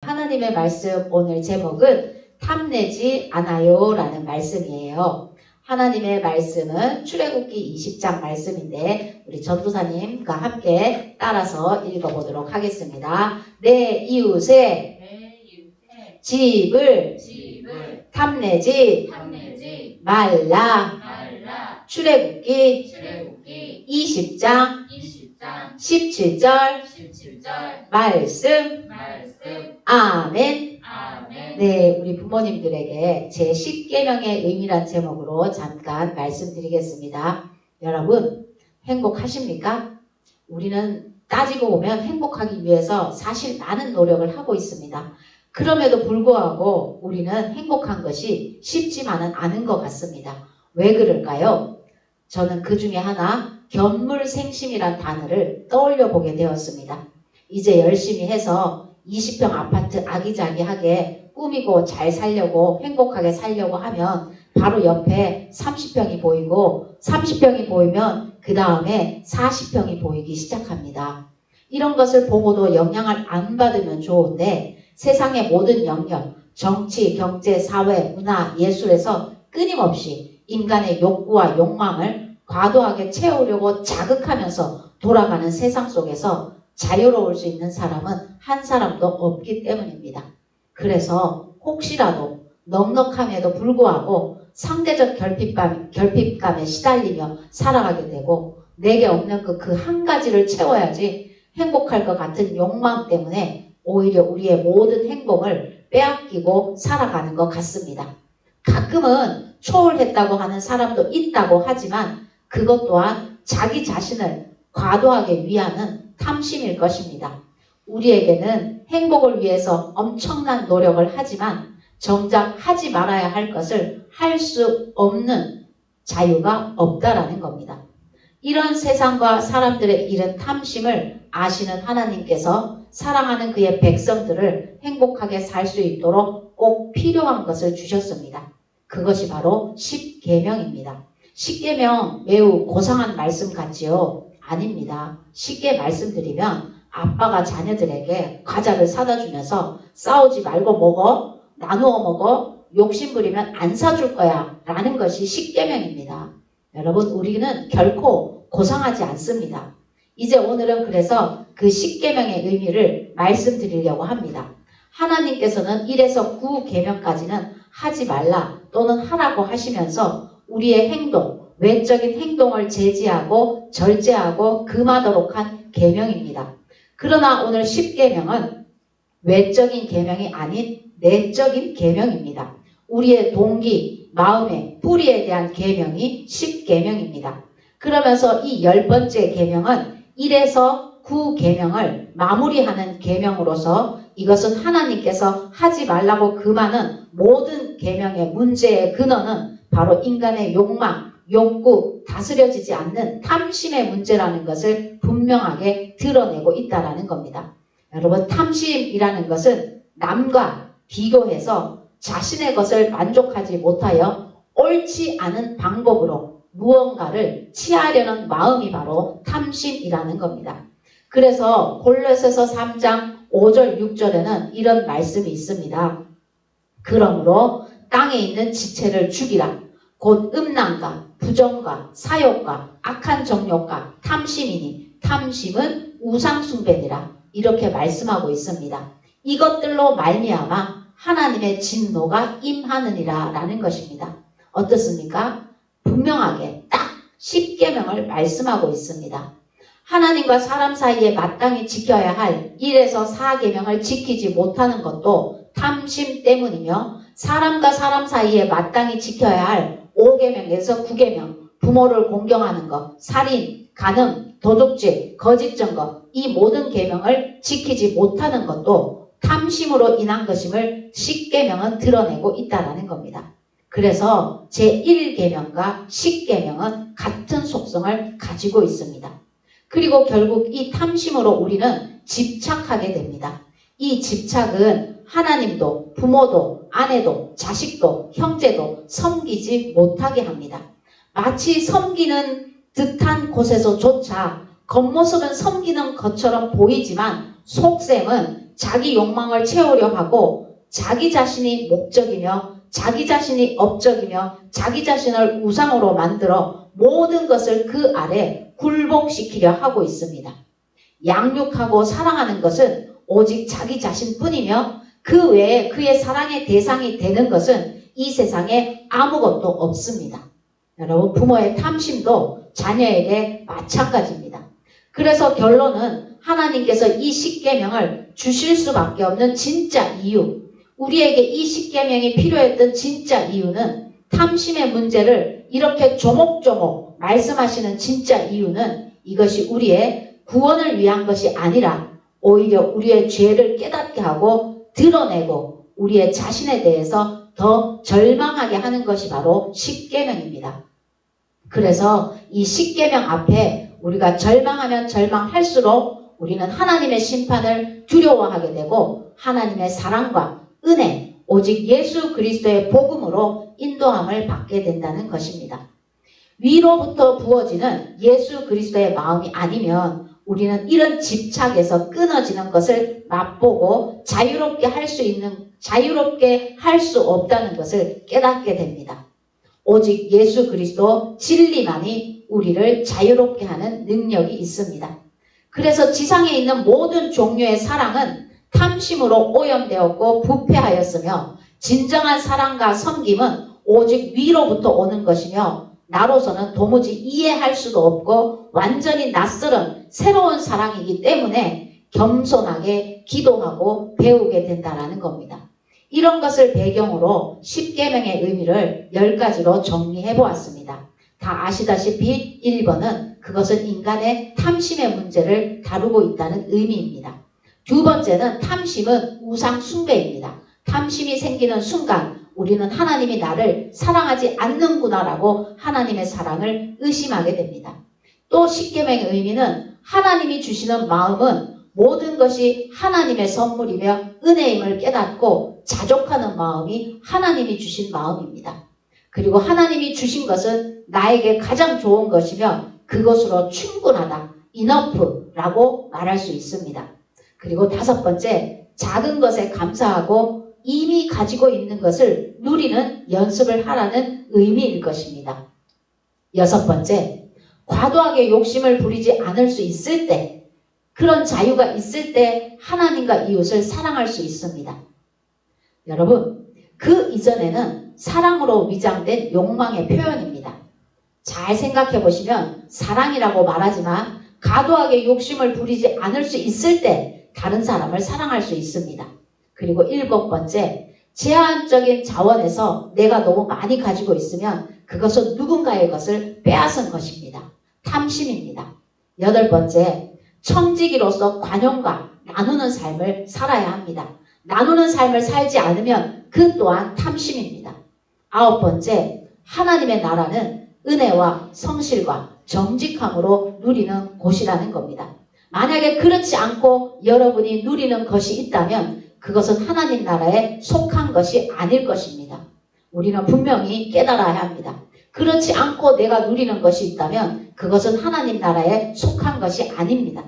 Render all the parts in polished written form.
하나님의 말씀 오늘 제목은 탐내지 않아요 라는 말씀이에요. 하나님의 말씀은 출애굽기 20장 말씀인데 우리 전도사님과 함께 따라서 읽어보도록 하겠습니다. 내 이웃의 집을 탐내지 말라. 출애굽기 20장 17절 말씀. 아멘. 네, 우리 부모님들에게 제 10계명의 의미란 제목으로 잠깐 말씀드리겠습니다. 여러분, 행복하십니까? 우리는 따지고 보면 행복하기 위해서 사실 많은 노력을 하고 있습니다. 그럼에도 불구하고 우리는 행복한 것이 쉽지만은 않은 것 같습니다. 왜 그럴까요? 저는 그 중에 하나, 견물생심이란 단어를 떠올려 보게 되었습니다. 이제 열심히 해서 20평 아파트 아기자기하게 꾸미고 잘 살려고 행복하게 살려고 하면 바로 옆에 30평이 보이고 30평이 보이면 그 다음에 40평이 보이기 시작합니다. 이런 것을 보고도 영향을 안 받으면 좋은데 세상의 모든 영역, 정치, 경제, 사회, 문화, 예술에서 끊임없이 인간의 욕구와 욕망을 과도하게 채우려고 자극하면서 돌아가는 세상 속에서 자유로울 수 있는 사람은 한 사람도 없기 때문입니다. 그래서 혹시라도 넉넉함에도 불구하고 상대적 결핍감에 시달리며 살아가게 되고 내게 없는 그 한 가지를 채워야지 행복할 것 같은 욕망 때문에 오히려 우리의 모든 행복을 빼앗기고 살아가는 것 같습니다. 가끔은 초월했다고 하는 사람도 있다고 하지만 그것 또한 자기 자신을 과도하게 위하는 탐심일 것입니다. 우리에게는 행복을 위해서 엄청난 노력을 하지만 정작 하지 말아야 할 것을 할 수 없는 자유가 없다라는 겁니다. 이런 세상과 사람들의 이런 탐심을 아시는 하나님께서 사랑하는 그의 백성들을 행복하게 살 수 있도록 꼭 필요한 것을 주셨습니다. 그것이 바로 10계명입니다. 10계명 매우 고상한 말씀 같지요? 아닙니다. 쉽게 말씀드리면 아빠가 자녀들에게 과자를 사다 주면서 싸우지 말고 먹어, 나누어 먹어, 욕심부리면 안 사줄 거야 라는 것이 10계명입니다. 여러분, 우리는 결코 고상하지 않습니다. 이제 오늘은 그래서 그 10계명의 의미를 말씀드리려고 합니다. 하나님께서는 1에서 9계명까지는 하지 말라 또는 하라고 하시면서 우리의 행동, 외적인 행동을 제지하고 절제하고 금하도록 한 계명입니다. 그러나 오늘 10계명은 외적인 계명이 아닌 내적인 계명입니다. 우리의 동기, 마음의 뿌리에 대한 계명이 10계명입니다. 그러면서 이 10번째 계명은 1에서 9계명을 마무리하는 계명으로서 이것은 하나님께서 하지 말라고 금하는 모든 계명의 문제의 근원은 바로 인간의 욕망, 욕구, 다스려지지 않는 탐심의 문제라는 것을 분명하게 드러내고 있다는 겁니다. 여러분, 탐심이라는 것은 남과 비교해서 자신의 것을 만족하지 못하여 옳지 않은 방법으로 무언가를 취하려는 마음이 바로 탐심이라는 겁니다. 그래서 골로새서 3장 5절 6절에는 이런 말씀이 있습니다. 그러므로 땅에 있는 지체를 죽이라. 곧 음란과 부정과 사욕과 악한 정욕과 탐심이니 탐심은 우상숭배니라. 이렇게 말씀하고 있습니다. 이것들로 말미암아 하나님의 진노가 임하느니라 라는 것입니다. 어떻습니까? 분명하게 딱 10계명을 말씀하고 있습니다. 하나님과 사람 사이에 마땅히 지켜야 할 1에서 4계명을 지키지 못하는 것도 탐심 때문이며 사람과 사람 사이에 마땅히 지켜야 할 5계명에서 9계명, 부모를 공경하는 것, 살인, 간음, 도둑질, 거짓 증거, 이 모든 계명을 지키지 못하는 것도 탐심으로 인한 것임을 10계명은 드러내고 있다는 겁니다. 그래서 제1계명과 10계명은 같은 속성을 가지고 있습니다. 그리고 결국 이 탐심으로 우리는 집착하게 됩니다. 이 집착은 하나님도, 부모도, 아내도, 자식도, 형제도 섬기지 못하게 합니다. 마치 섬기는 듯한 곳에서조차 겉모습은 섬기는 것처럼 보이지만 속셈은 자기 욕망을 채우려 하고 자기 자신이 목적이며 자기 자신이 업적이며 자기 자신을 우상으로 만들어 모든 것을 그 아래 굴복시키려 하고 있습니다. 양육하고 사랑하는 것은 오직 자기 자신뿐이며 그 외에 그의 사랑의 대상이 되는 것은 이 세상에 아무것도 없습니다. 여러분, 부모의 탐심도 자녀에게 마찬가지입니다. 그래서 결론은 하나님께서 이 십계명을 주실 수밖에 없는 진짜 이유, 우리에게 이 십계명이 필요했던 진짜 이유는, 탐심의 문제를 이렇게 조목조목 말씀하시는 진짜 이유는 이것이 우리의 구원을 위한 것이 아니라 오히려 우리의 죄를 깨닫게 하고 드러내고 우리의 자신에 대해서 더 절망하게 하는 것이 바로 십계명입니다. 그래서 이 십계명 앞에 우리가 절망하면 절망할수록 우리는 하나님의 심판을 두려워하게 되고 하나님의 사랑과 은혜, 오직 예수 그리스도의 복음으로 인도함을 받게 된다는 것입니다. 위로부터 부어지는 예수 그리스도의 마음이 아니면 우리는 이런 집착에서 끊어지는 것을 맛보고 자유롭게 할 수 없다는 것을 깨닫게 됩니다. 오직 예수 그리스도 진리만이 우리를 자유롭게 하는 능력이 있습니다. 그래서 지상에 있는 모든 종류의 사랑은 탐심으로 오염되었고 부패하였으며 진정한 사랑과 섬김은 오직 위로부터 오는 것이며 나로서는 도무지 이해할 수도 없고 완전히 낯설은 새로운 사랑이기 때문에 겸손하게 기도하고 배우게 된다는 겁니다. 이런 것을 배경으로 십계명의 의미를 10가지로 정리해 보았습니다. 다 아시다시피 1번은 그것은 인간의 탐심의 문제를 다루고 있다는 의미입니다. 두 번째는 탐심은 우상 숭배입니다. 탐심이 생기는 순간 우리는 하나님이 나를 사랑하지 않는구나라고 하나님의 사랑을 의심하게 됩니다. 또 십계명의 의미는 하나님이 주시는 마음은 모든 것이 하나님의 선물이며 은혜임을 깨닫고 자족하는 마음이 하나님이 주신 마음입니다. 그리고 하나님이 주신 것은 나에게 가장 좋은 것이며 그것으로 충분하다, enough라고 말할 수 있습니다. 그리고 5번째, 작은 것에 감사하고 이미 가지고 있는 것을 누리는 연습을 하라는 의미일 것입니다. 6번째, 과도하게 욕심을 부리지 않을 수 있을 때, 그런 자유가 있을 때 하나님과 이웃을 사랑할 수 있습니다. 여러분, 그 이전에는 사랑으로 위장된 욕망의 표현입니다. 잘 생각해 보시면 사랑이라고 말하지만 과도하게 욕심을 부리지 않을 수 있을 때 다른 사람을 사랑할 수 있습니다. 그리고 7번째, 제한적인 자원에서 내가 너무 많이 가지고 있으면 그것은 누군가의 것을 빼앗은 것입니다. 탐심입니다. 8번째, 청지기로서 관용과 나누는 삶을 살아야 합니다. 나누는 삶을 살지 않으면 그 또한 탐심입니다. 9번째, 하나님의 나라는 은혜와 성실과 정직함으로 누리는 곳이라는 겁니다. 만약에 그렇지 않고 여러분이 누리는 것이 있다면 그것은 하나님 나라에 속한 것이 아닐 것입니다. 우리는 분명히 깨달아야 합니다. 그렇지 않고 내가 누리는 것이 있다면 그것은 하나님 나라에 속한 것이 아닙니다.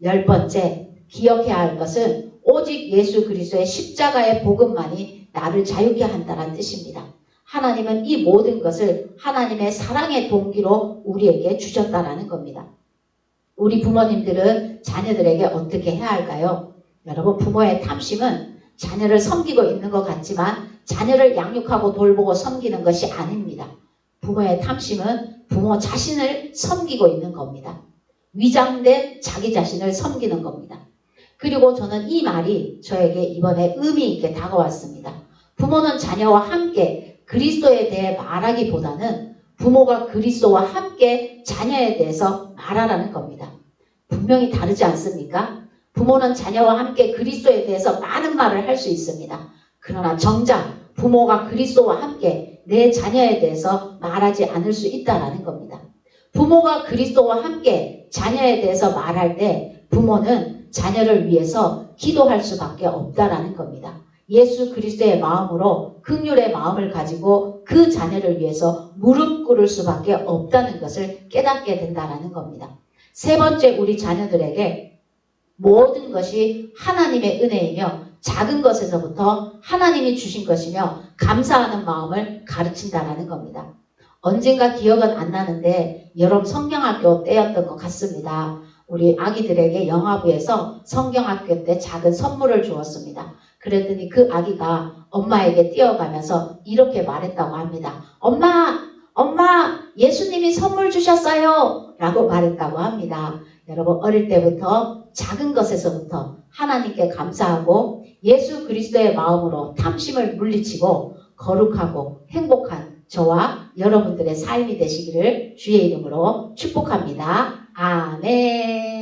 10번째, 기억해야 할 것은 오직 예수 그리스도의 십자가의 복음만이 나를 자유케 한다는 뜻입니다. 하나님은 이 모든 것을 하나님의 사랑의 동기로 우리에게 주셨다라는 겁니다. 우리 부모님들은 자녀들에게 어떻게 해야 할까요? 여러분, 부모의 탐심은 자녀를 섬기고 있는 것 같지만 자녀를 양육하고 돌보고 섬기는 것이 아닙니다. 부모의 탐심은 부모 자신을 섬기고 있는 겁니다. 위장된 자기 자신을 섬기는 겁니다. 그리고 저는 이 말이 저에게 이번에 의미 있게 다가왔습니다. 부모는 자녀와 함께 그리스도에 대해 말하기보다는 부모가 그리스도와 함께 자녀에 대해서 말하라는 겁니다. 분명히 다르지 않습니까? 부모는 자녀와 함께 그리스도에 대해서 많은 말을 할 수 있습니다. 그러나 정작 부모가 그리스도와 함께 내 자녀에 대해서 말하지 않을 수 있다는 겁니다. 부모가 그리스도와 함께 자녀에 대해서 말할 때 부모는 자녀를 위해서 기도할 수밖에 없다라는 겁니다. 예수 그리스도의 마음으로 긍휼의 마음을 가지고 그 자녀를 위해서 무릎 꿇을 수밖에 없다는 것을 깨닫게 된다는 겁니다. 세 번째, 우리 자녀들에게 모든 것이 하나님의 은혜이며 작은 것에서부터 하나님이 주신 것이며 감사하는 마음을 가르친다라는 겁니다. 언젠가 기억은 안 나는데 여러분 성경학교 때였던 것 같습니다. 우리 아기들에게 영화부에서 성경학교 때 작은 선물을 주었습니다. 그랬더니 그 아기가 엄마에게 뛰어가면서 이렇게 말했다고 합니다. 엄마! 예수님이 선물 주셨어요! 라고 말했다고 합니다. 여러분 어릴 때부터 작은 것에서부터 하나님께 감사하고 예수 그리스도의 마음으로 탐심을 물리치고 거룩하고 행복한 저와 여러분들의 삶이 되시기를 주의 이름으로 축복합니다. 아멘.